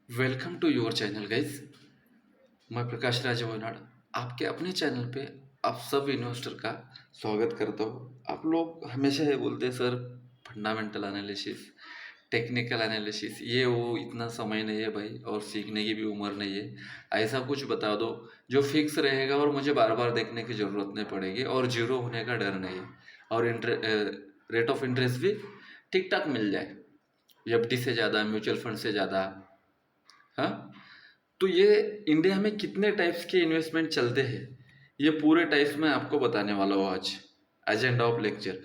Welcome to your channel guys. मैं प्रकाश राज वनाड आपके अपने चैनल पे आप सब इन्वेस्टर का स्वागत करता हूँ। आप लोग हमेशा ये बोलते हैं sir fundamental analysis, technical analysis, ये वो इतना समय नहीं है भाई और सीखने की भी उम्र नहीं है। ऐसा कुछ बता दो जो फिक्स रहेगा और मुझे बार बार देखने की ज़रूरत नहीं पड़ेगी और जीरो होने का डर नहीं है और रेट ऑफ इंटरेस्ट भी ठीक ठाक मिल जाए, एफडी से ज़्यादा, म्यूचुअल फंड से ज़्यादा। हाँ, तो ये इंडिया में कितने टाइप्स के इन्वेस्टमेंट चलते हैं ये पूरे टाइप्स में आपको बताने वाला हूँ आज। एजेंडा ऑफ लेक्चर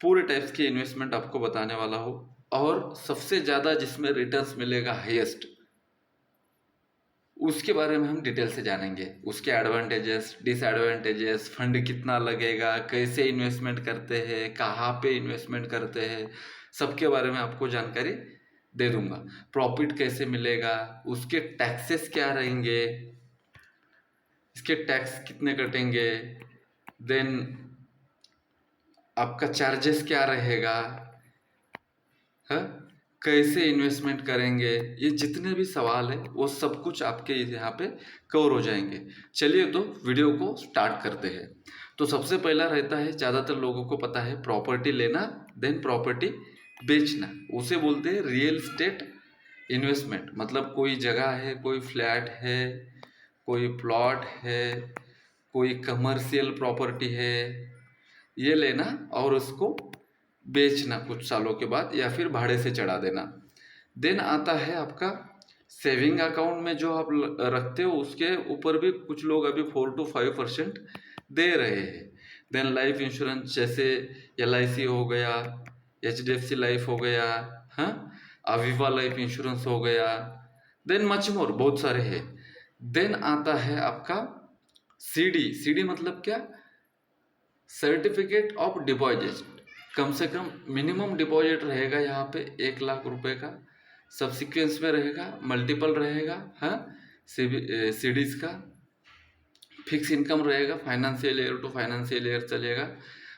पूरे टाइप्स के इन्वेस्टमेंट आपको बताने वाला हूँ और सबसे ज़्यादा जिसमें रिटर्न्स मिलेगा हाईएस्ट उसके बारे में हम डिटेल से जानेंगे। उसके एडवांटेजेस, डिसएडवांटेजेस, फंड कितना लगेगा, कैसे इन्वेस्टमेंट करते हैं, कहाँ पे इन्वेस्टमेंट करते हैं, सबके बारे में आपको जानकारी दे दूंगा। प्रॉफिट कैसे मिलेगा, उसके टैक्सेस क्या रहेंगे, इसके टैक्स कितने कटेंगे, देन आपका चार्जेस क्या रहेगा, है कैसे इन्वेस्टमेंट करेंगे, ये जितने भी सवाल है वो सब कुछ आपके यहाँ पे कवर हो जाएंगे। चलिए तो वीडियो को स्टार्ट करते हैं। तो सबसे पहला रहता है, ज़्यादातर लोगों को पता है, प्रॉपर्टी लेना देन प्रॉपर्टी बेचना। उसे बोलते हैं रियल स्टेट इन्वेस्टमेंट। मतलब कोई जगह है, कोई फ्लैट है, कोई प्लॉट है, कोई कमर्शियल प्रॉपर्टी है, ये लेना और उसको बेचना कुछ सालों के बाद या फिर भाड़े से चढ़ा देना। देन आता है आपका सेविंग अकाउंट में जो आप रखते हो उसके ऊपर भी कुछ लोग अभी 4 to 5% दे रहे हैं। देन लाइफ इंश्योरेंस जैसे LIC हो गया, HDFC लाइफ हो गया, हाँ, अविवा लाइफ इंश्योरेंस हो गया, देन मच मोर बहुत सारे हैं। देन आता है आपका CD मतलब क्या, सर्टिफिकेट ऑफ डिपॉजिट। कम से कम मिनिमम डिपॉजिट रहेगा यहाँ पे 1 लाख रुपए का, सब्सिक्वेंस में रहेगा, मल्टीपल रहेगा, हाँ, सीडीज का फिक्स इनकम रहेगा, financial year to financial year चलेगा।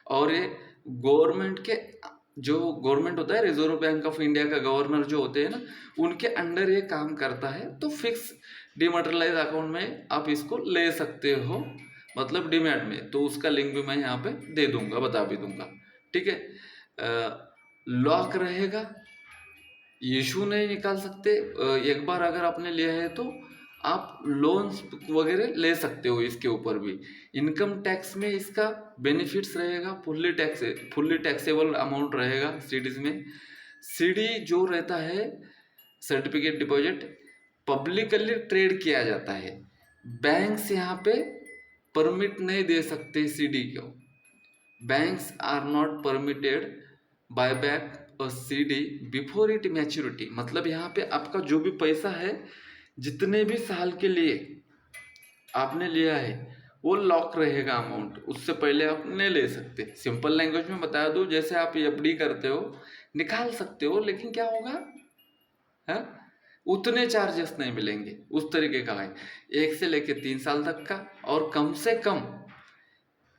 और ये गवर्नमेंट के, जो गवर्नमेंट होता है, रिजर्व बैंक ऑफ इंडिया का गवर्नर जो होते हैं ना, उनके अंडर ये काम करता है। तो फिक्स डिमेटेरियलाइज अकाउंट में आप इसको ले सकते हो, मतलब डीमैट में। तो उसका लिंक भी मैं यहाँ पे दे दूंगा, बता भी दूंगा, ठीक है। लॉक रहेगा, इशू नहीं निकाल सकते। एक बार अगर आपने लिया है तो आप लोन्स वगैरह ले सकते हो इसके ऊपर भी। इनकम टैक्स में इसका बेनिफिट्स रहेगा, फुल्ली टैक्सेबल अमाउंट रहेगा सीडीज में। सीडी जो रहता है, सर्टिफिकेट डिपॉजिट, पब्लिकली ट्रेड किया जाता है। बैंक्स यहाँ पे परमिट नहीं दे सकते सीडी को। Banks are not permitted buy back और CD बिफोर इट मैच्योरिटी। मतलब यहाँ पे आपका जो भी पैसा है, जितने भी साल के लिए आपने लिया है, वो लॉक रहेगा अमाउंट, उससे पहले आप नहीं ले सकते। सिंपल लैंग्वेज में बता दूं, जैसे आप FD करते हो, निकाल सकते हो, लेकिन क्या होगा, है, उतने चार्जेस नहीं मिलेंगे। उस तरीके का है, 1 से लेके 3 साल तक का। और कम से कम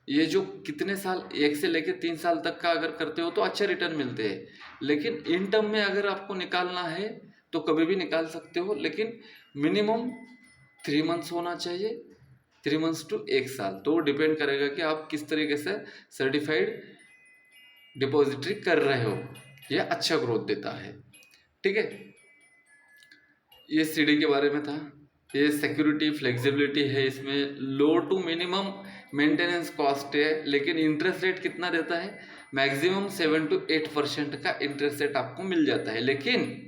ये जो कितने साल, 1 से लेके 3 साल तक का अगर करते हो तो अच्छे रिटर्न मिलते हैं। लेकिन इन टर्म में अगर आपको निकालना है तो कभी भी निकाल सकते हो, लेकिन मिनिमम 3 मंथ्स होना चाहिए, 3 मंथ्स टू 1 साल। तो वो डिपेंड करेगा कि आप किस तरीके से सर्टिफाइड डिपॉजिटरी कर रहे हो। ये अच्छा ग्रोथ देता है, ठीक है। ये CD के बारे में था। ये सिक्योरिटी फ्लेक्सिबिलिटी है, इसमें लो टू मिनिमम मेंटेनेंस कॉस्ट है, लेकिन इंटरेस्ट रेट कितना देता है, मैक्सिमम 7 to 8% का इंटरेस्ट रेट आपको मिल जाता है। लेकिन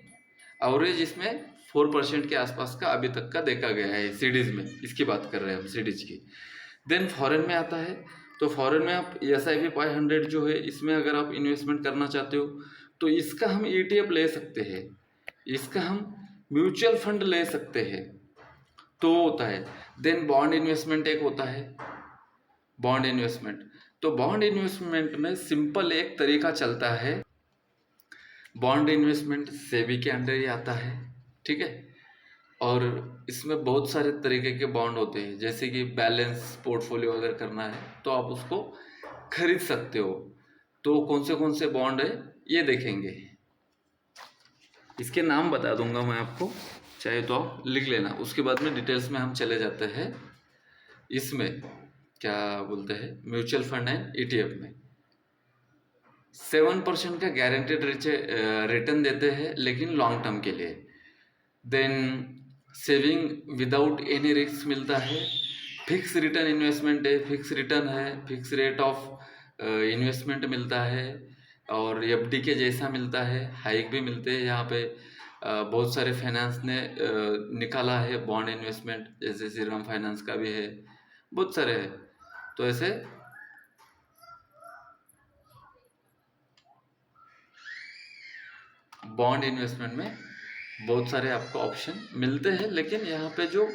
एवरेज इसमें 4% के आसपास का अभी तक का देखा गया है सीडीज में। इसकी बात कर रहे हैं हम सीडीज की। देन फॉरेन में आता है, तो फॉरेन में आप SIP 500 जो है, इसमें अगर आप इन्वेस्टमेंट करना चाहते हो तो इसका हम ETF ले सकते हैं, इसका हम म्यूचुअल फंड ले सकते हैं, तो होता है। देन बॉन्ड इन्वेस्टमेंट एक होता है, बॉन्ड इन्वेस्टमेंट। तो बॉन्ड इन्वेस्टमेंट में सिंपल एक तरीका चलता है। बॉन्ड इन्वेस्टमेंट सेबी के अंडर ही आता है, ठीक है। और इसमें बहुत सारे तरीके के बॉन्ड होते हैं, जैसे कि बैलेंस पोर्टफोलियो अगर करना है तो आप उसको खरीद सकते हो। तो कौन से बॉन्ड है ये देखेंगे, इसके नाम बता दूंगा मैं आपको। चाहे तो आप लिख लेना। उसके बाद में डिटेल्स में हम चले जाते हैं इसमें क्या बोलते हैं म्यूचुअल फंड एंड ईटीएफ में 7% का गारंटेड रिटर्न देते हैं लेकिन लॉन्ग टर्म के लिए। Then saving without any risk मिलता है। फिक्स रिटर्न इन्वेस्टमेंट है, फिक्स रिटर्न है, फिक्स रेट ऑफ इन्वेस्टमेंट मिलता है और एफडी के जैसा मिलता है। हाइक भी मिलते हैं यहाँ पे। बहुत सारे फाइनेंस ने निकाला है बॉन्ड इन्वेस्टमेंट, जैसे श्रीराम फाइनेंस का भी है, बहुत सारे हैं। तो ऐसे बॉन्ड इन्वेस्टमेंट में बहुत सारे आपको ऑप्शन मिलते हैं। लेकिन यहाँ पे जो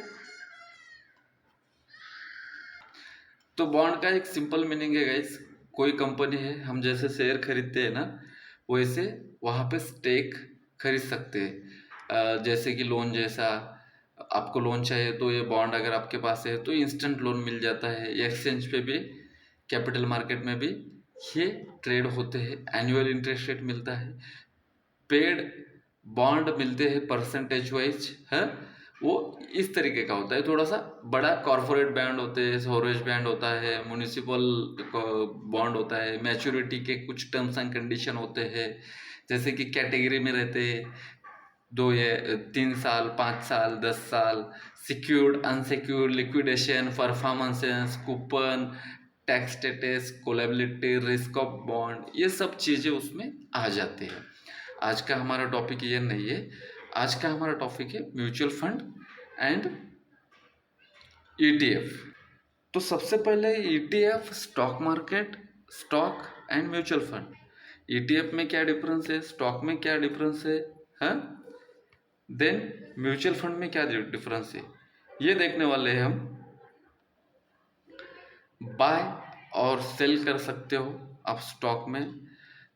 तो बॉन्ड का एक सिंपल मीनिंग है गाइस, कोई कंपनी है, हम जैसे शेयर खरीदते हैं ना वैसे वहाँ पे स्टेक खरीद सकते हैं। जैसे कि लोन जैसा, आपको लोन चाहिए तो ये बॉन्ड अगर आपके पास है तो इंस्टेंट लोन मिल जाता है। एक्सचेंज पे भी, कैपिटल मार्केट में भी ये ट्रेड होते हैं। एनुअल इंटरेस्ट रेट मिलता है, पेड बॉन्ड मिलते हैं परसेंटेज वाइज है। वो इस तरीके का होता है। थोड़ा सा बड़ा कॉरपोरेट बैंड होते हैं, सोरेज बैंड होता है, म्यूनिसिपल बॉन्ड होता है। मैच्योरिटी के कुछ टर्म्स एंड कंडीशन होते हैं, जैसे कि कैटेगरी में रहते हैं 2 या 3 साल, 5 साल, 10 साल, secured, unsecured, liquidation, performances, coupon, tax status, callability, risk of bond, ये सब चीज़ें उसमें आ जाती है। आज का हमारा टॉपिक ये नहीं है। आज का हमारा टॉपिक है म्यूचुअल फंड एंड ईटीएफ। तो सबसे पहले ETF, stock market, stock and mutual fund. ETF में क्या डिफरेंस है, स्टॉक में क्या डिफरेंस है, हाँ? देन म्यूचुअल फंड में क्या डिफरेंस है, ये देखने वाले हैं हम। बाय और सेल कर सकते हो आप स्टॉक में।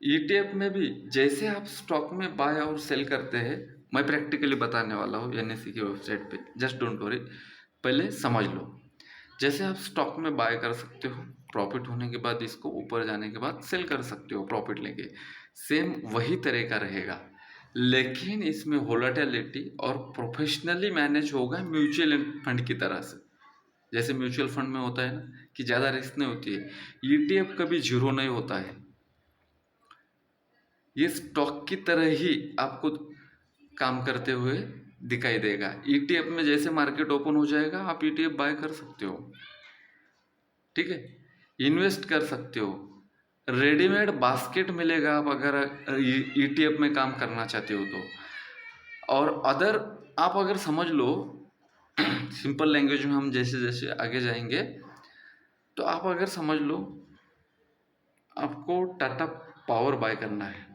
ईटीएफ में भी जैसे आप स्टॉक में बाय और सेल करते हैं, मैं प्रैक्टिकली बताने वाला हूँ एनएससी की वेबसाइट पे, जस्ट डोंट वरी, पहले समझ लो। जैसे आप स्टॉक में बाय कर सकते हो, प्रॉफिट होने के बाद इसको ऊपर जाने के बाद सेल कर सकते हो प्रॉफिट लेके, सेम वही तरह का रहेगा। लेकिन इसमें वोलेटिलिटी और प्रोफेशनली मैनेज होगा म्यूचुअल फंड की तरह से। जैसे म्यूचुअल फंड में होता है ना कि ज़्यादा रिस्क नहीं होती है, ईटीएफ कभी जीरो नहीं होता है। ये स्टॉक की तरह ही आपको काम करते हुए दिखाई देगा। ईटीएफ में जैसे मार्केट ओपन हो जाएगा आप ईटीएफ बाय कर सकते हो, ठीक है, इन्वेस्ट कर सकते हो। रेडीमेड बास्केट मिलेगा आप अगर ईटीएफ में काम करना चाहते हो तो। और आप अगर समझ लो सिंपल लैंग्वेज में, हम जैसे जैसे आगे जाएंगे तो आप अगर समझ लो आपको टाटा पावर बाय करना है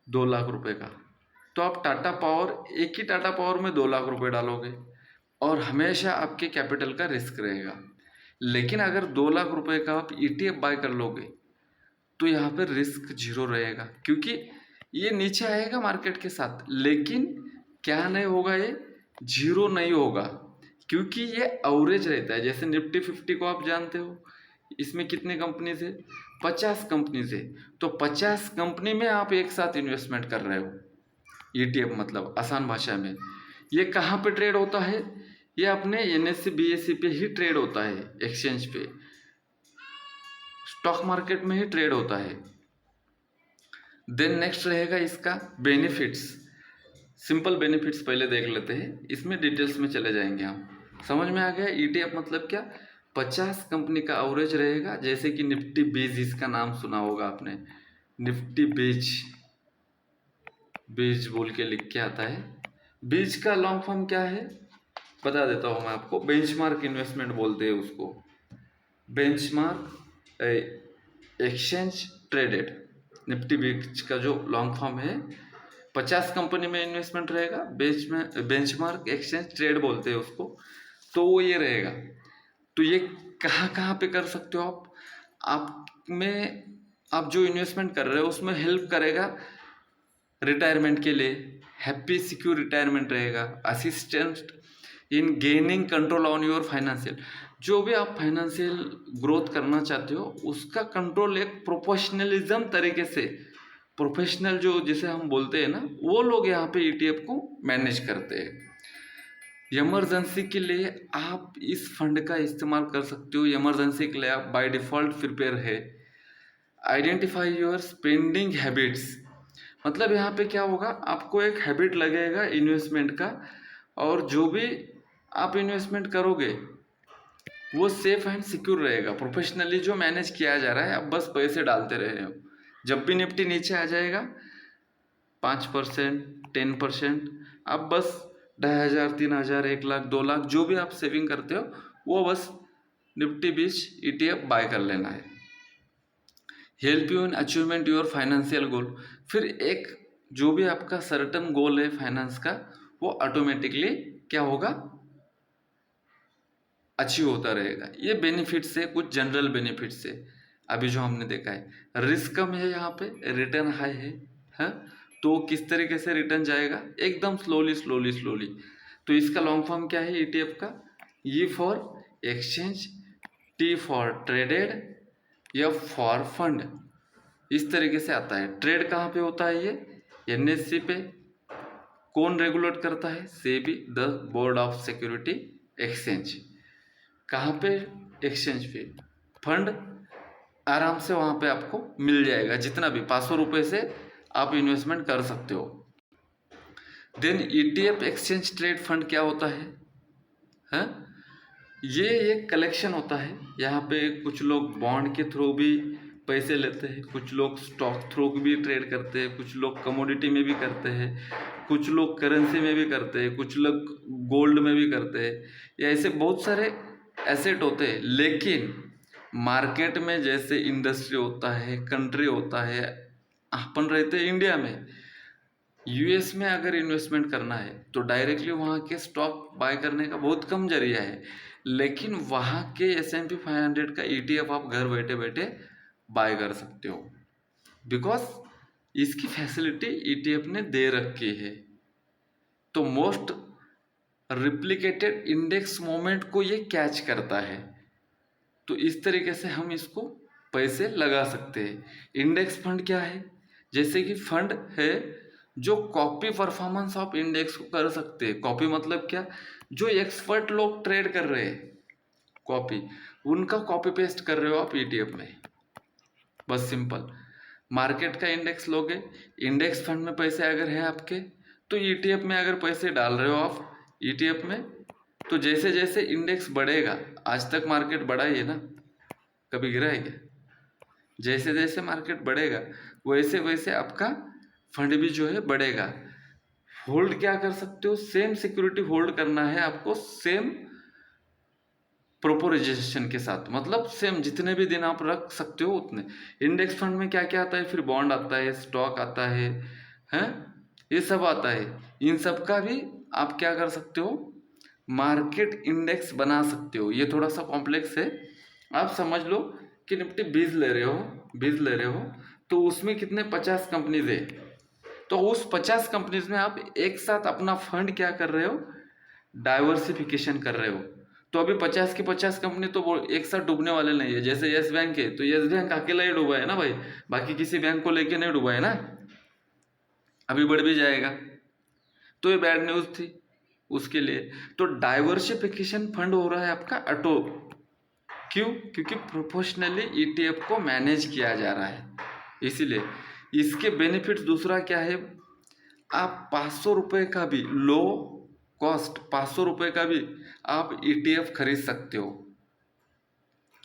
2 लाख रुपए का, तो आप टाटा पावर, एक ही टाटा पावर में 2 लाख रुपए डालोगे और हमेशा आपके कैपिटल का रिस्क रहेगा। लेकिन अगर 2 लाख रुपए का आप ईटीएफ बाय कर लोगे तो यहाँ पर रिस्क जीरो रहेगा, क्योंकि ये नीचे आएगा मार्केट के साथ, लेकिन क्या नहीं होगा, ये जीरो नहीं होगा, क्योंकि ये एवरेज रहता है। जैसे निफ्टी 50 को आप जानते हो, इसमें कितने कंपनीज है, 50 कंपनीज है। तो 50 कंपनी में आप एक साथ इन्वेस्टमेंट कर रहे हो। ईटीएफ मतलब आसान भाषा में ये कहाँ पे ट्रेड होता है, ये अपने एनएससी बीएससी पे ही ट्रेड होता है, एक्सचेंज पे, स्टॉक मार्केट में ही ट्रेड होता है। देन नेक्स्ट रहेगा इसका बेनिफिट्स। सिंपल बेनिफिट्स पहले देख लेते हैं, इसमें डिटेल्स में चले जाएंगे हम। समझ में आ गया ईटीएफ मतलब क्या, 50 कंपनी का एवरेज रहेगा। जैसे कि निफ्टी 20, इसका नाम सुना होगा आपने, निफ्टी 20 बोल के लिख के आता है। 20 का लॉन्ग फॉर्म क्या है बता देता हूँ मैं आपको, बेंचमार्क इन्वेस्टमेंट बोलते हैं उसको। बेंचमार्क एक्सचेंज ट्रेडेड, निफ्टी 20 का जो लॉन्ग फॉर्म है, 50 कंपनी में इन्वेस्टमेंट रहेगा, बेंचमार्क एक्सचेंज ट्रेड बोलते हैं उसको। तो वो ये रहेगा। तो ये कहाँ कहाँ पे कर सकते हो आप जो इन्वेस्टमेंट कर रहे हो उसमें हेल्प करेगा रिटायरमेंट के लिए, हैप्पी सिक्योर रिटायरमेंट रहेगा, assistant in gaining control on your financial, जो भी आप फाइनेंशियल ग्रोथ करना चाहते हो उसका कंट्रोल एक प्रोफेशनलिज्म तरीके से, प्रोफेशनल जो जिसे हम बोलते हैं ना, वो लोग यहाँ पे ईटीएफ को मैनेज करते हैं। इमरजेंसी के लिए आप इस फंड का इस्तेमाल कर सकते हो। इमरजेंसी के लिए आप बाय डिफ़ॉल्ट प्रिपेयर है। आइडेंटिफाई योर स्पेंडिंग हैबिट्स, मतलब यहाँ पे क्या होगा, आपको एक हैबिट लगेगा इन्वेस्टमेंट का, और जो भी आप इन्वेस्टमेंट करोगे वो सेफ एंड सिक्योर रहेगा। प्रोफेशनली जो मैनेज किया जा रहा है, आप बस पैसे डालते रहे हो। जब भी निफ्टी नीचे आ जाएगा 5%, 10%, आप बस 2,500, 3,000, 1,00,000, 2,00,000 जो भी आप सेविंग करते हो वो बस निफ्टी 20 ईटीएफ बाय कर लेना है। Help you in achievement your financial goal, फिर एक जो भी आपका सर्टन गोल है फाइनेंस का, वो ऑटोमेटिकली क्या होगा, अचीव होता रहेगा। ये बेनिफिट्स है, कुछ जनरल बेनिफिट्स है अभी जो हमने देखा है। रिस्क कम है यहाँ पे, रिटर्न हाई है, हाँ। तो किस तरीके से रिटर्न जाएगा, एकदम स्लोली स्लोली स्लोली। तो इसका लॉन्ग फॉर्म क्या है ईटीएफ का, E for exchange, T for traded, F for fund, इस तरीके से आता है। ट्रेड कहाँ पे होता है ये, एनएससी पे। कौन रेगुलेट करता है, SEBI, the board of security exchange. कहाँ पे, एक्सचेंज पे। फंड आराम से वहाँ पे आपको मिल जाएगा, जितना भी 500 रुपये से आप इन्वेस्टमेंट कर सकते हो। Then ETF exchange trade fund क्या होता है? ये एक कलेक्शन होता है। यहाँ पे कुछ लोग बॉन्ड के थ्रू भी पैसे लेते हैं, कुछ लोग स्टॉक थ्रू भी ट्रेड करते हैं, कुछ लोग कमोडिटी में भी करते हैं, कुछ लोग करेंसी में भी करते हैं, कुछ लोग गोल्ड में भी करते हैं। ये ऐसे बहुत सारे एसेट होते हैं। लेकिन मार्केट में जैसे इंडस्ट्री होता है, कंट्री होता है, अपन रहते हैं इंडिया में, यूएस में अगर इन्वेस्टमेंट करना है तो डायरेक्टली वहाँ के स्टॉक बाय करने का बहुत कम जरिया है। लेकिन वहाँ के S&P 500 का ETF आप घर बैठे बैठे बाय कर सकते हो, बिकॉज इसकी फैसिलिटी ETF ने दे रखी है। तो मोस्ट रिप्लिकेटेड इंडेक्स मोमेंट को ये कैच करता है। तो इस तरीके से हम इसको पैसे लगा सकते हैं। इंडेक्स फंड क्या है, जैसे कि फंड है जो कॉपी परफॉर्मेंस ऑफ इंडेक्स को कर सकते हैं। कॉपी मतलब क्या, जो एक्सपर्ट लोग ट्रेड कर रहे हैं कॉपी, उनका कॉपी पेस्ट कर रहे हो आप ईटीएफ में, बस सिंपल। मार्केट का इंडेक्स लोगे, इंडेक्स फंड में पैसे अगर है आपके, तो ईटीएफ में अगर पैसे डाल रहे हो आप ईटीएफ में, तो जैसे जैसे इंडेक्स बढ़ेगा, आज तक मार्केट बढ़ा ही है ना, कभी गिरा है क्या? जैसे जैसे मार्केट बढ़ेगा वैसे वैसे आपका फंड भी जो है बढ़ेगा। होल्ड क्या कर सकते हो, सेम सिक्योरिटी होल्ड करना है आपको, सेम प्रोपोराइजेशन के साथ, मतलब सेम जितने भी दिन आप रख सकते हो उतने। इंडेक्स फंड में क्या क्या आता है, फिर बॉन्ड आता है, स्टॉक आता है, हैं, ये सब आता है। इन सब का भी आप क्या कर सकते हो, मार्केट इंडेक्स बना सकते हो। ये थोड़ा सा कॉम्प्लेक्स है। आप समझ लो कि निफ्टी 20 ले रहे हो, 20 ले रहे हो, तो उसमें कितने 50 कंपनीज है। तो उस 50 कंपनीज में आप एक साथ अपना फंड क्या कर रहे हो, डाइवर्सिफिकेशन कर रहे हो। तो अभी 50 की 50 कंपनी तो वो एक साथ डूबने वाले नहीं है। जैसे यस बैंक है तो यस बैंक अकेला ही डूबा है ना भाई, बाकी किसी बैंक को लेके नहीं डूबा है ना, अभी बढ़ भी जाएगा। तो ये बैड न्यूज़ थी उसके लिए। तो डाइवर्सिफिकेशन फंड हो रहा है आपका ऑटो, क्यों, क्योंकि प्रोपोर्शनली ईटीएफ को मैनेज किया जा रहा है, इसीलिए। इसके बेनिफिट्स दूसरा क्या है, आप 500 रुपये का भी लो कॉस्ट, 500 रुपये का भी आप ईटीएफ खरीद सकते हो।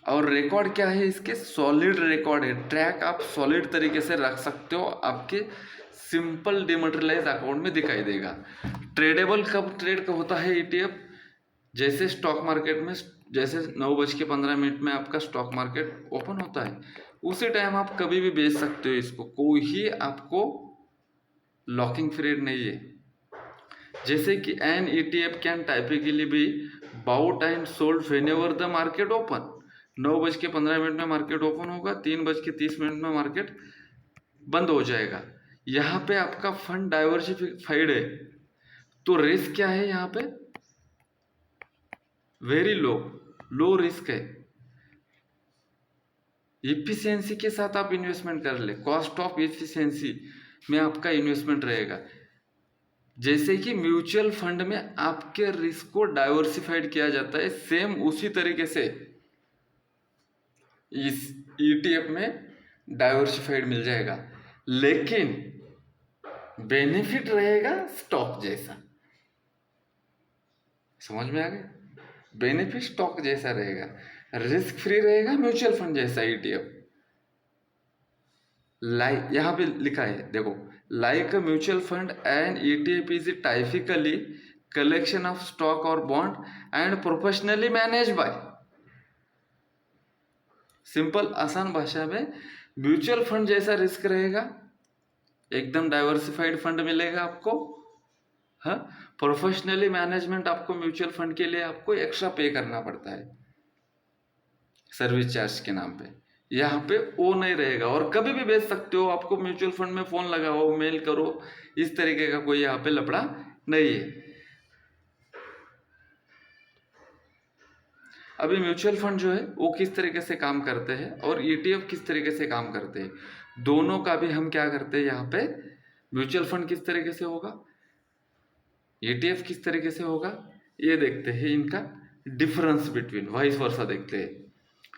और रिकॉर्ड क्या है इसके, सॉलिड रिकॉर्ड है, ट्रैक आप सॉलिड तरीके से रख सकते हो, आपके सिंपल डिमोटलाइज अकाउंट में दिखाई देगा। ट्रेडेबल कब ट्रेड कब होता है ईटीएफ, जैसे स्टॉक मार्केट में जैसे 9:15 में आपका स्टॉक मार्केट ओपन होता है, उसी टाइम आप कभी भी बेच सकते हो इसको, कोई आपको लॉकिंग पीरियड नहीं है। जैसे कि an ETF can typically be bought and sold whenever the market open. 9:15 में मार्केट ओपन होगा, 3:30 में मार्केट बंद हो जाएगा। यहाँ पे आपका फंड डाइवर्सिफाइड है, तो रिस्क क्या है यहाँ पे, वेरी लो, लो रिस्क है। इफिशियंसी के साथ आप इन्वेस्टमेंट कर ले, कॉस्ट ऑफ इफिशियंसी में आपका इन्वेस्टमेंट रहेगा। जैसे कि म्यूचुअल फंड में आपके रिस्क को डाइवर्सिफाइड किया जाता है, सेम उसी तरीके से इस ETF में डाइवर्सिफाइड मिल जाएगा, लेकिन बेनिफिट रहेगा स्टॉक जैसा। समझ में आ गया? बेनिफिट स्टॉक जैसा रहेगा, रिस्क फ्री रहेगा म्यूचुअल फंड जैसा ETF। लाइक यहाँ पे लिखा है देखो, like a mutual fund and ETF is typically collection of stock और bond and professionally manage by. Simple आसान भाषा में म्यूचुअल फंड जैसा रिस्क रहेगा, एकदम डाइवर्सिफाइड फंड मिलेगा आपको। हाँ, प्रोफेशनली मैनेजमेंट आपको म्यूचुअल फंड के लिए आपको एक्स्ट्रा पे करना पड़ता है सर्विस चार्ज के नाम पे। यहाँ पे वो नहीं रहेगा, और कभी भी बेच सकते हो। आपको म्यूचुअल फंड में फोन लगाओ, मेल करो, इस तरीके का कोई यहाँ पे लफड़ा नहीं है। अभी म्यूचुअल फंड जो है वो किस तरीके से काम करते हैं और ETF किस तरीके से काम करते हैं, दोनों का भी हम क्या करते हैं यहाँ पे। म्यूचुअल फंड किस तरीके से होगा, ETF किस तरीके से होगा, ये देखते हैं। इनका डिफरेंस बिटवीन वाइस वर्सा देखते हैं।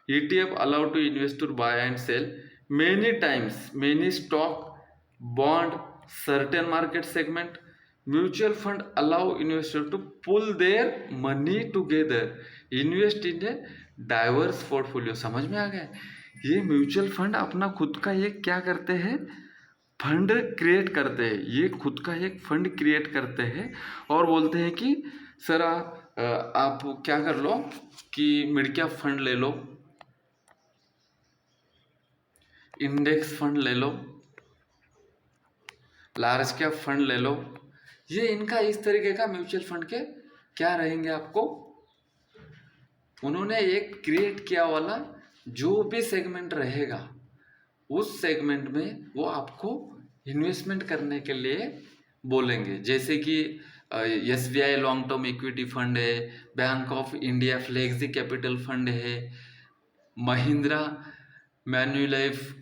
ETF allow to investor buy and sell many times many stock, bond, certain market segment. Mutual fund allow investor to pull their money together, invest in a diverse portfolio। समझ में आ गया? ये mutual fund अपना खुद का एक क्या करते हैं, फंड क्रिएट करते हैं। ये खुद का एक फंड क्रिएट करते हैं और बोलते हैं कि सर आप क्या कर लो कि मिड कैप फंड ले लो, इंडेक्स फंड ले लो, लार्ज कैप फंड ले लो। ये इनका इस तरीके का म्यूचुअल फंड के क्या रहेंगे आपको, उन्होंने एक क्रिएट किया वाला जो भी सेगमेंट रहेगा उस सेगमेंट में वो आपको इन्वेस्टमेंट करने के लिए बोलेंगे। जैसे कि SBI long term equity fund है, bank of India flexi capital fund है, महिंद्रा मैन्युलाइफ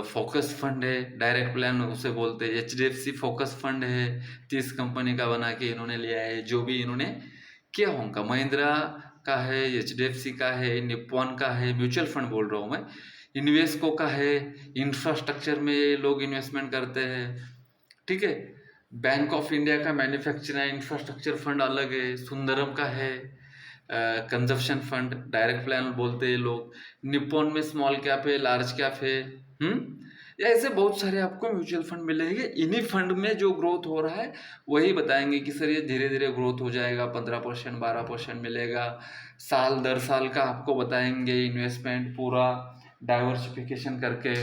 फोकस फंड है, डायरेक्ट प्लान उसे बोलते हैं, HDFC फोकस फंड है, 30 कंपनी का बना के इन्होंने लिया है। जो भी इन्होंने किया होगा, महिंद्रा का है, HDFC का है, निप्पॉन का है, म्यूचुअल फंड बोल रहा हूँ मैं, इन्वेस्को का है, इंफ्रास्ट्रक्चर में ये लोग इन्वेस्टमेंट करते हैं। ठीक है, बैंक ऑफ इंडिया का मैन्युफैक्चरिंग इंफ्रास्ट्रक्चर फंड अलग है, सुंदरम का है कंजप्शन फंड, डायरेक्ट प्लान बोलते हैं लोग, निप्पॉन में स्मॉल कैप है, लार्ज कैप है। या ऐसे बहुत सारे आपको म्यूचुअल फंड मिलेंगे। इन्हीं फंड में जो ग्रोथ हो रहा है वही बताएंगे कि सर ये धीरे धीरे ग्रोथ हो जाएगा, 15% 12% मिलेगा, साल दर साल का आपको बताएंगे इन्वेस्टमेंट पूरा डाइवर्सिफिकेशन करके।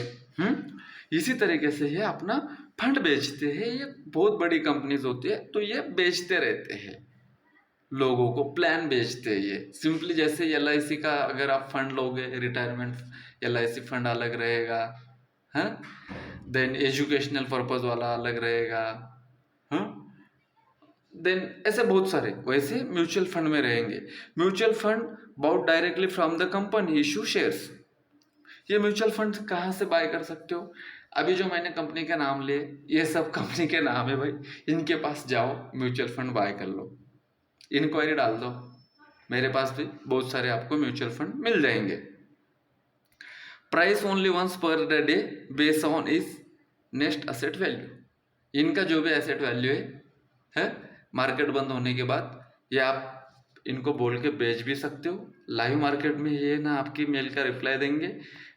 इसी तरीके से ये अपना फंड बेचते हैं। ये बहुत बड़ी कंपनीज होती है तो ये बेचते रहते हैं, लोगों को प्लान बेचते हैं। ये सिंपली जैसे LIC का अगर आप फंड लोगे, रिटायरमेंट LIC फंड अलग रहेगा, हाँ, देन एजुकेशनल पर्पज वाला अलग रहेगा, हाँ, देन ऐसे बहुत सारे वैसे म्यूचुअल फंड में रहेंगे। Mutual fund bought directly from the company issue shares. ये म्यूचुअल फंड कहाँ से बाय कर सकते हो? अभी जो मैंने कंपनी के नाम लिए ये सब कंपनी के नाम है भाई, इनके पास जाओ म्यूचुअल फंड बाय कर लो, इंक्वायरी डाल दो, मेरे पास भी बहुत सारे आपको म्यूचुअल फंड मिल जाएंगे। Price only once per day based on is next asset value. इनका जो भी एसेट वैल्यू है मार्केट बंद होने के बाद, ये आप इनको बोल के बेच भी सकते हो लाइव मार्केट में। ये ना आपकी मेल का रिप्लाई देंगे,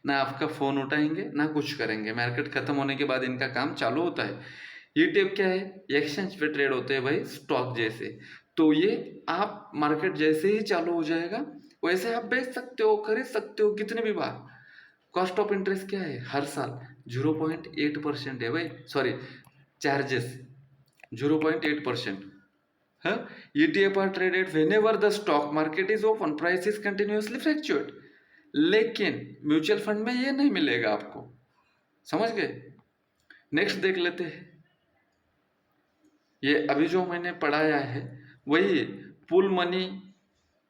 ना आपका फ़ोन उठाएंगे, ना कुछ करेंगे। मार्केट ख़त्म होने के बाद इनका काम चालू होता है। ETF क्या है, एक्सचेंज पे ट्रेड होते हैं भाई, स्टॉक जैसे। तो ये आप मार्केट जैसे ही चालू हो जाएगा वैसे आप बेच सकते हो, खरीद सकते हो कितने भी बार। कॉस्ट ऑफ इंटरेस्ट क्या है, हर साल 0.8% है भाई, सॉरी चार्जेस 0.8%। हाँ, ETF are traded whenever the stock market is open, price is continuously fluctuate। लेकिन म्यूचुअल फंड में ये नहीं मिलेगा आपको, समझ गए? नेक्स्ट देख लेते हैं। ये अभी जो मैंने पढ़ाया है वही pool money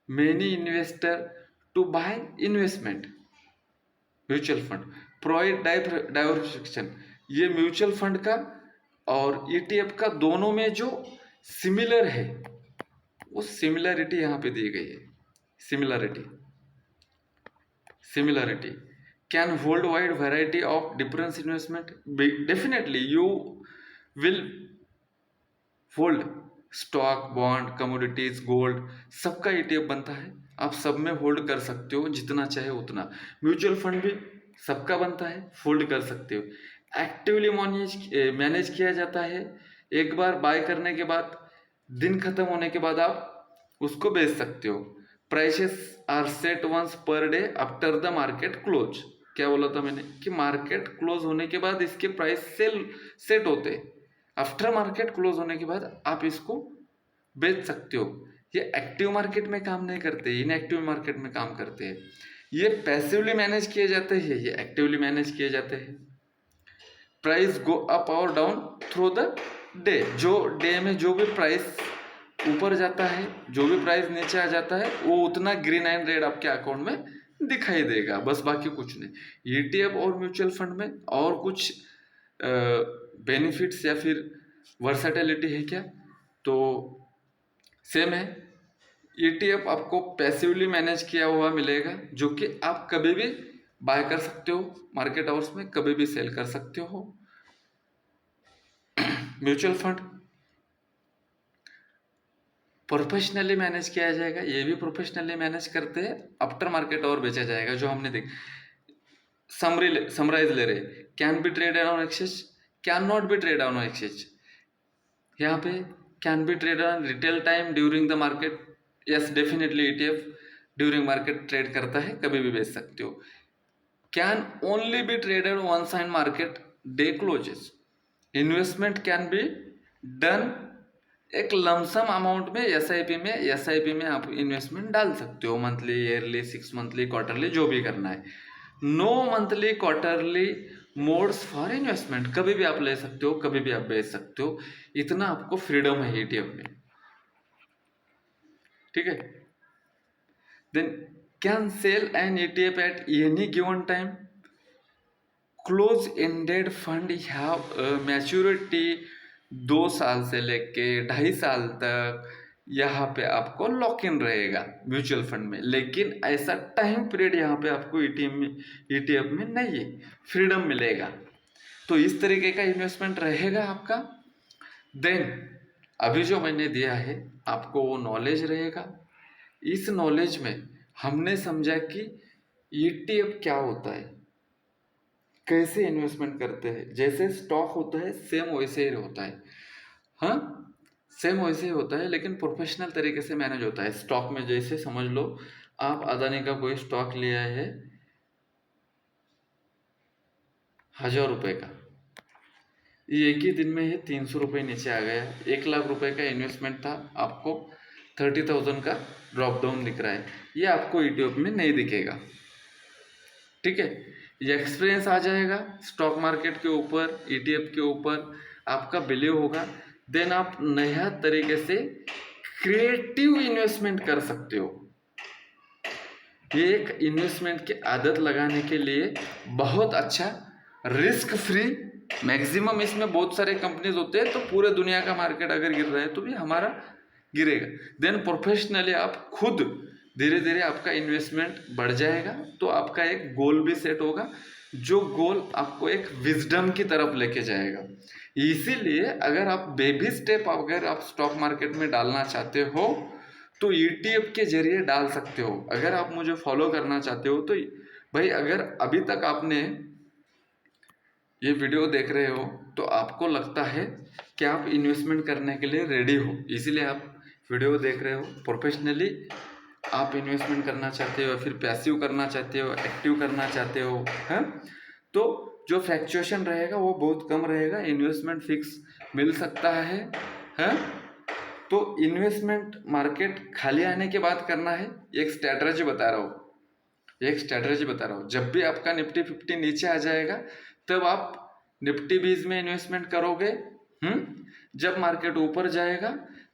many investor to buy investment. Mutual fund provide diversification, ये म्यूचुअल फंड का और ईटीएफ का दोनों में जो सिमिलर है वो सिमिलरिटी यहाँ पे दी गई है। Similarity can hold wide variety of difference investment, definitely you will hold stock, bond, commodities, gold, सबका ईटीएफ बनता है, आप सब में होल्ड कर सकते हो जितना चाहे उतना। म्यूचुअल फंड भी सबका बनता है, होल्ड कर सकते हो। एक्टिवली मैनेज किया जाता है, एक बार बाय करने के बाद दिन खत्म होने के बाद आप उसको बेच सकते हो। Prices are set once per day after the market close, क्या बोला था मैंने कि मार्केट क्लोज होने के बाद इसके प्राइस सेट होते हैं, आफ्टर मार्केट क्लोज होने के बाद आप इसको बेच सकते हो। ये एक्टिव मार्केट में काम नहीं करते, इनएक्टिव मार्केट में काम करते हैं। ये पैसिवली मैनेज किए जाते हैं, ये एक्टिवली मैनेज किए जाते हैं। प्राइस गो अप और डाउन थ्रू द डे, जो डे में जो भी प्राइस ऊपर जाता है, जो भी प्राइस नीचे आ जाता है, वो उतना ग्रीन एंड रेड आपके अकाउंट में दिखाई देगा, बस बाकी कुछ नहीं। ईटीएफ और म्यूचुअल फंड में और कुछ बेनिफिट्स या फिर वर्सेटिलिटी है क्या, तो सेम है। ईटीएफ आपको पैसिवली मैनेज किया हुआ मिलेगा, जो कि आप कभी भी बाय कर सकते हो, मार्केट आवर्स में कभी भी सेल कर सकते हो। म्यूचुअल फंड प्रोफेशनली मैनेज किया जाएगा, ये भी प्रोफेशनली मैनेज करते हैं, आफ्टर मार्केट और बेचा जाएगा, जो हमने देख समराइज ले रहे। Can be traded on exchange, can not be trade on exchange, यहाँ पे can be trade on retail time during the market, yes definitely ETF during market trade करता है, कभी भी बेच सकते हो। Can only be traded once and market day closes, investment can be done एक लमसम अमाउंट में, एसआईपी में आप इन्वेस्टमेंट डाल सकते हो, मंथली, ईयरली, 6 मंथली, क्वार्टरली, जो भी करना है। No monthly quarterly modes for investment, कभी भी आप ले सकते हो, कभी भी आप बेच सकते हो, इतना आपको फ्रीडम है ईटीएफ में, ठीक है। Then can sell an ETF at any given time, close ended fund have maturity 2 साल से लेके 2.5 साल तक, यहाँ पे आपको लॉक इन रहेगा म्यूचुअल फंड में, लेकिन ऐसा टाइम पीरियड यहाँ पे आपको ईटीएफ में नहीं है, फ्रीडम मिलेगा। तो इस तरीके का इन्वेस्टमेंट रहेगा आपका। देन अभी जो मैंने दिया है आपको वो नॉलेज रहेगा। इस नॉलेज में हमने समझा कि ईटीएफ क्या होता है, कैसे इन्वेस्टमेंट करते हैं, जैसे स्टॉक होता है सेम वैसे ही होता है, हाँ सेम वैसे ही होता है, लेकिन प्रोफेशनल तरीके से मैनेज होता है। स्टॉक में जैसे समझ लो आप अदानी का कोई स्टॉक लिया है 1000 रुपये का, ये एक ही दिन में ही 300 रुपये नीचे आ गया। 1 लाख रुपए का इन्वेस्टमेंट था, आपको 30,000 का ड्रॉप डाउन दिख रहा है, ये आपको ईटीएफ में नहीं दिखेगा, ठीक है। ये एक्सपीरियंस आ जाएगा स्टॉक मार्केट के ऊपर, ईटीएफ के ऊपर आपका बिलीव होगा, देन आप नया तरीके से क्रिएटिव इन्वेस्टमेंट कर सकते हो। ये एक इन्वेस्टमेंट की आदत लगाने के लिए बहुत अच्छा, रिस्क फ्री, मैक्सिमम इसमें बहुत सारे कंपनीज होते हैं, तो पूरे दुनिया का मार्केट अगर गिर रहा है तो भी हमारा गिरेगा। देन प्रोफेशनली आप खुद धीरे धीरे आपका इन्वेस्टमेंट बढ़ जाएगा, तो आपका एक गोल भी सेट होगा, जो गोल आपको एक विजडम की तरफ लेके जाएगा। इसीलिए अगर आप बेबी स्टेप अगर आप स्टॉक मार्केट में डालना चाहते हो तो ईटीएफ के जरिए डाल सकते हो। अगर आप मुझे फॉलो करना चाहते हो तो भाई, अगर अभी तक आपने ये वीडियो देख रहे हो तो आपको लगता है कि आप इन्वेस्टमेंट करने के लिए रेडी हो, इसीलिए आप वीडियो देख रहे हो। प्रोफेशनली आप इन्वेस्टमेंट करना चाहते हो या फिर पैसिव करना चाहते हो, एक्टिव करना चाहते हो, हैं, तो जो फ्लैक्चुएशन रहेगा वो बहुत कम रहेगा, इन्वेस्टमेंट फिक्स मिल सकता है, हैं। तो इन्वेस्टमेंट मार्केट खाली आने के बाद करना है, एक स्ट्रैटेजी बता रहा हूँ। जब भी आपका निफ्टी 50 नीचे आ जाएगा तब आप निफ्टी 20 में इन्वेस्टमेंट करोगे, जब मार्केट ऊपर जाएगा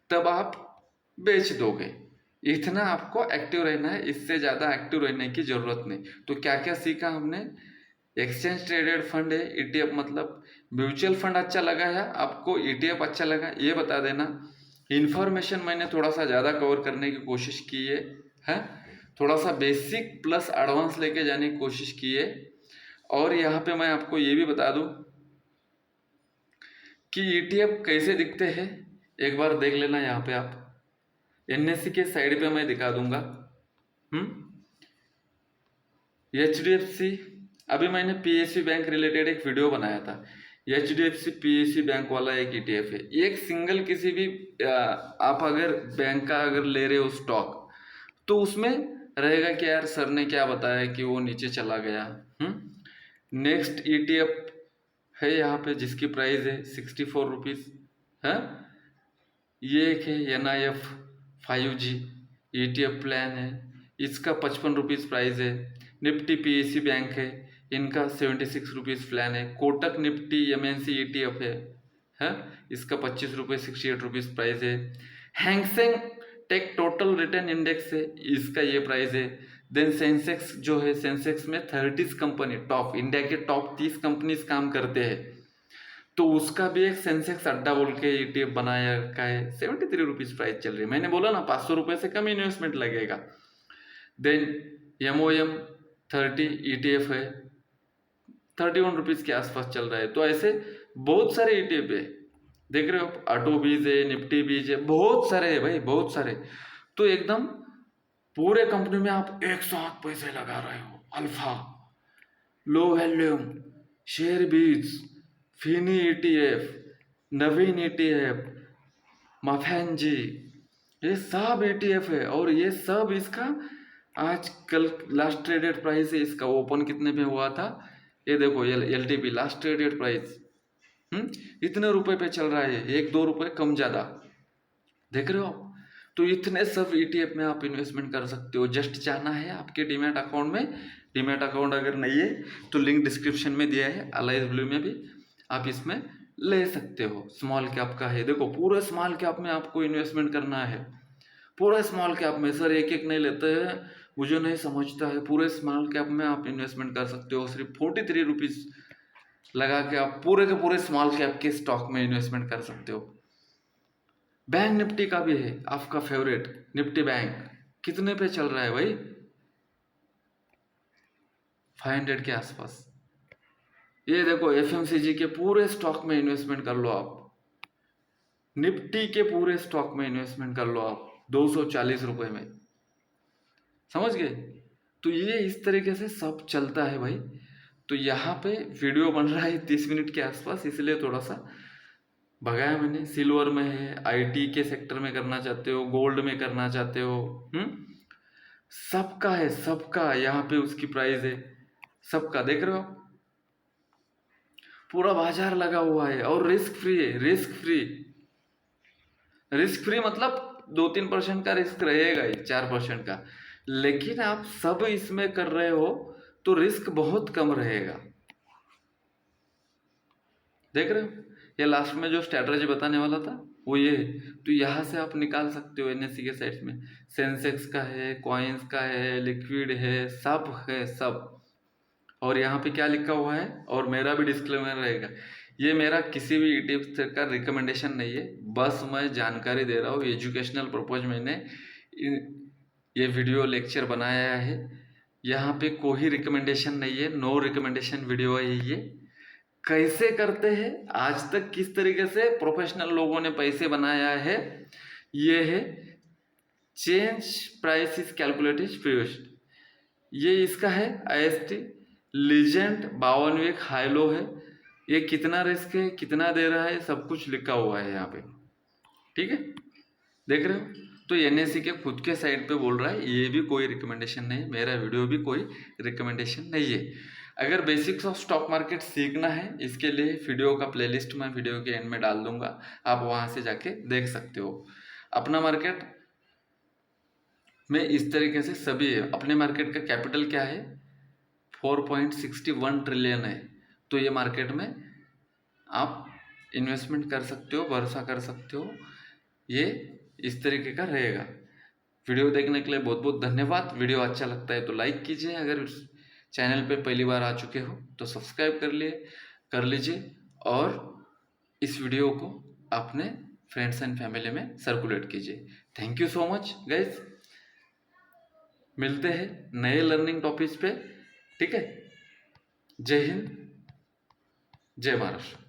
तब आप बेच दोगे, इतना आपको एक्टिव रहना है, इससे ज़्यादा एक्टिव रहने की ज़रूरत नहीं। तो क्या क्या सीखा हमने? एक्सचेंज ट्रेडेड फंड है, ईटीएफ मतलब म्यूचुअल फंड अच्छा लगा है आपको, ईटीएफ अच्छा लगा, ये बता देना। इन्फॉर्मेशन मैंने थोड़ा सा ज़्यादा कवर करने की कोशिश की है, थोड़ा सा बेसिक प्लस एडवांस लेके जाने की कोशिश की है। और यहाँ पे मैं आपको ये भी बता दूँ कि ईटीएफ कैसे दिखते हैं, एक बार देख लेना। यहाँ पे आप एनएससी के साइड पे मैं दिखा दूंगा। एचडीएफसी, अभी मैंने पीएसयू बैंक रिलेटेड एक वीडियो बनाया था। एचडीएफसी पीएसयू बैंक वाला एक ईटीएफ है, एक सिंगल किसी भी आप अगर बैंक का अगर ले रहे हो स्टॉक, तो उसमें रहेगा कि यार सर ने क्या बताया कि वो नीचे चला गया। नेक्स्ट ईटीएफ है यहाँ पे जिसकी प्राइस है 64 रुपीज़ है। ये एक है NIF 5G ETF प्लान है, इसका 55 रुपीज़ प्राइस है। निफ्टी PSU बैंक है, इनका 76 रुपीज़ प्लान है। कोटक निफ्टी MNC ETF है, इसका 25 रुपये 68 रुपीज़ प्राइस है। Hang Seng tech total return index है, इसका ये प्राइस है। देन सेंसेक्स जो है, सेंसेक्स में 30 कंपनी टॉप, इंडिया के टॉप 30 कंपनीज काम करते हैं, तो उसका भी एक सेंसेक्स अड्डा बोल के ईटीएफ बनाया का है। 73 रुपीज़ प्राइस चल रही है। मैंने बोला ना 500 रुपये से कम इन्वेस्टमेंट लगेगा। देन MOM 30 ETF है, 31 रुपीज़ के आसपास चल रहा है। तो ऐसे बहुत सारे ETF है, देख रहे हो, ऑटो बीज है, निफ्टी बीज है, बहुत सारे है भाई, बहुत सारे। तो एकदम पूरे कंपनी में आप एक साथ पैसे लगा रहे हो। अल्फा, लो वैल्यूम, शेयर बीज, फिनी ETF, नवीन ETF, मफेंजी, ये सब ETF है। और ये सब इसका आज कल लास्ट ट्रेडेड प्राइस है, इसका ओपन कितने में हुआ था ये देखो, ये LTP लास्ट ट्रेडेड प्राइस इतने रुपए पे चल रहा है, 1-2 रुपए कम ज़्यादा, देख रहे हो आप। तो इतने सब ETF में आप इन्वेस्टमेंट कर सकते हो। जस्ट जाना है आपके डीमैट अकाउंट में। डीमैट अकाउंट अगर नहीं है तो लिंक डिस्क्रिप्शन में दिया है, अलाइज ब्लू में भी, आप इसमें ले सकते हो। स्मॉल कैप का है, देखो पूरा स्मॉल कैप में आपको इन्वेस्टमेंट करना है। पूरा स्मॉल कैप में, सर एक एक नहीं लेते हैं, मुझे नहीं समझता है। पूरे स्मॉल कैप में आप इन्वेस्टमेंट कर सकते हो। सिर्फ 43 रुपीज़ लगा के आप पूरे के पूरे स्मॉल कैप के स्टॉक में इन्वेस्टमेंट कर सकते हो। बैंक निफ्टी का भी है आपका फेवरेट, निफ्टी बैंक कितने पे चल रहा है भाई? 500 के आसपास। ये देखो FMCG के पूरे स्टॉक में इन्वेस्टमेंट कर लो आप, निफ्टी के पूरे स्टॉक में इन्वेस्टमेंट कर लो आप 240 रुपये में, समझ गए? तो ये इस तरीके से सब चलता है भाई। तो यहाँ पे वीडियो बन रहा है 30 मिनट के आसपास, इसलिए थोड़ा सा भगाया मैंने। सिल्वर में है, IT के सेक्टर में करना चाहते हो, गोल्ड में करना चाहते हो, सबका है, सबका यहाँ पे उसकी प्राइस है, सबका देख रहे हो। पूरा बाजार लगा हुआ है और रिस्क फ्री है, रिस्क फ्री। रिस्क फ्री मतलब 2-3% का रिस्क रहेगा ही, 4% का, लेकिन आप सब इसमें कर रहे हो तो रिस्क बहुत कम रहेगा, देख रहे हो। ये लास्ट में जो स्ट्रैटेजी बताने वाला था वो ये है। तो यहाँ से आप निकाल सकते हो NSE के साइड में, सेंसेक्स का है, कॉइन्स का है, लिक्विड है, सब है सब। और यहाँ पे क्या लिखा हुआ है, और मेरा भी डिस्क्लेमर रहेगा, ये मेरा किसी भी ETF का रिकमेंडेशन नहीं है, बस मैं जानकारी दे रहा हूँ। एजुकेशनल पर्पज मैंने ये वीडियो लेक्चर बनाया है। यहाँ पे कोई रिकमेंडेशन नहीं है, नो रिकमेंडेशन वीडियो है ये। कैसे करते हैं, आज तक किस तरीके से प्रोफेशनल लोगों ने पैसे बनाया है, ये है change price is calculated first. ये इसका है IST legend 52 week high low है। ये कितना रिस्क है, कितना दे रहा है, सब कुछ लिखा हुआ है यहाँ पे, ठीक है, देख रहे हो। तो NSE के खुद के साइड पे बोल रहा है, ये भी कोई रिकमेंडेशन नहीं, मेरा वीडियो भी कोई रिकमेंडेशन नहीं है। अगर बेसिक्स ऑफ स्टॉक मार्केट सीखना है, इसके लिए वीडियो का प्लेलिस्ट मैं वीडियो के एंड में डाल दूंगा, आप वहाँ से जाके देख सकते हो। अपना मार्केट में इस तरीके से सभी है। अपने मार्केट का कैपिटल क्या है, 4.61 ट्रिलियन है। तो ये मार्केट में आप इन्वेस्टमेंट कर सकते हो, भरोसा कर सकते हो, ये इस तरीके का रहेगा। वीडियो देखने के लिए बहुत बहुत धन्यवाद। वीडियो अच्छा लगता है तो लाइक कीजिए, अगर चैनल पे पहली बार आ चुके हो तो सब्सक्राइब कर लीजिए और इस वीडियो को अपने फ्रेंड्स एंड फैमिली में सर्कुलेट कीजिए। Thank you so much guys. मिलते हैं नए लर्निंग टॉपिक्स पे, ठीक है। जय हिंद, जय महाराष्ट्र।